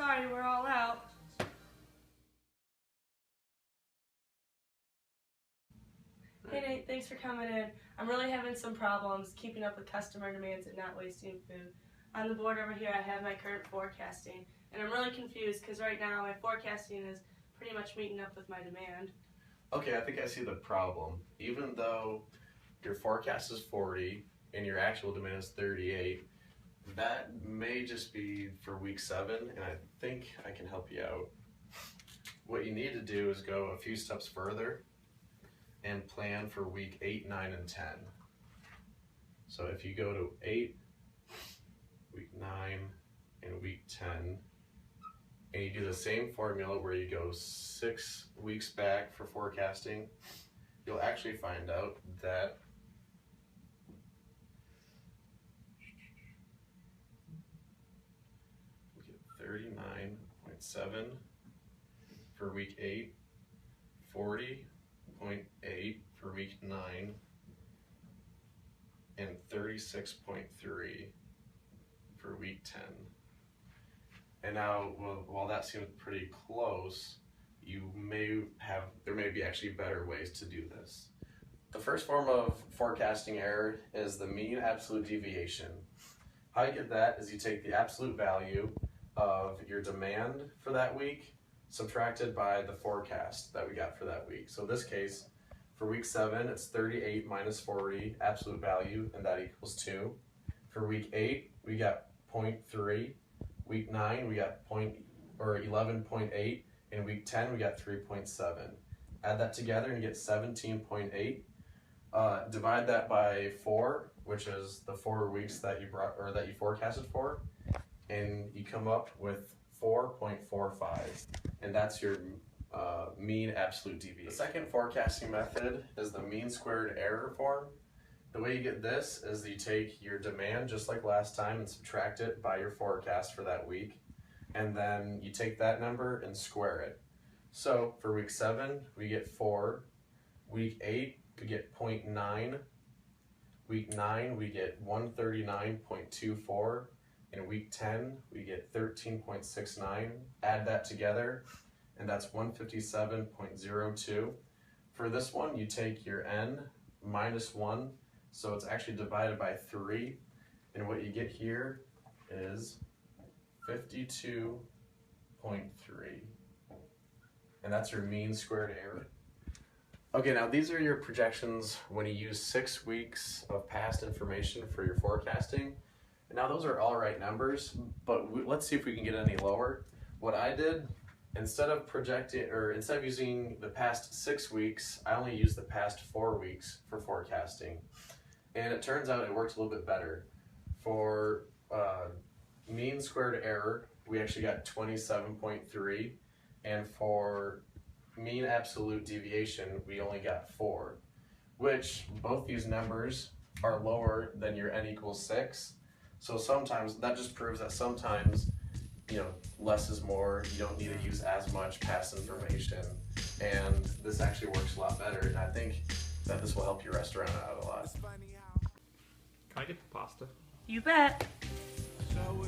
sorry, we're all out. Hey Nate, thanks for coming in. I'm really having some problems keeping up with customer demands and not wasting food. On the board over here I have my current forecasting, and I'm really confused because right now my forecasting is pretty much meeting up with my demand. Okay, I think I see the problem. Even though your forecast is 40 and your actual demand is 38, that may just be for week 7, and I think I can help you out. What you need to do is go a few steps further and plan for week 8, 9, and 10. So if you go to 8, week 9, and week 10, and you do the same formula where you go 6 weeks back for forecasting, you'll actually find out that we get 39.7 for week 8, 40.8 for week 9, and 36.3 for week 10. And now, while that seems pretty close, there may be actually better ways to do this. The first form of forecasting error is the mean absolute deviation. How you get that is you take the absolute value of your demand for that week subtracted by the forecast that we got for that week. So in this case, for week 7, it's 38 minus 40 absolute value, and that equals 2. For week 8, we got 0.3. Week 9, we got 11.8. In week 10, we got 3.7. Add that together and you get 17.8. Divide that by 4, which is the 4 weeks that you forecasted for, and you come up with 4.45, and that's your mean absolute deviation. The second forecasting method is the mean squared error form. The way you get this is you take your demand just like last time and subtract it by your forecast for that week, and then you take that number and square it. So for week 7 we get 4, week 8 we get 0.9, week 9 we get 139.24, and week 10 we get 13.69. Add that together and that's 157.02. For this one you take your n minus 1, so it's actually divided by 3, and what you get here is 52.3, and that's your mean squared error. Okay, now these are your projections when you use 6 weeks of past information for your forecasting. And now those are all right numbers, but let's see if we can get any lower. What I did, instead of using the past 6 weeks, I only used the past 4 weeks for forecasting. And it turns out it worked a little bit better. For mean squared error, we actually got 27.3, and for mean absolute deviation, we only got 4, which both these numbers are lower than your n equals 6. So sometimes, that just proves that sometimes, less is more. You don't need to use as much past information, and this actually works a lot better, and I think that this will help your restaurant out a lot. Can I get the pasta? You bet. So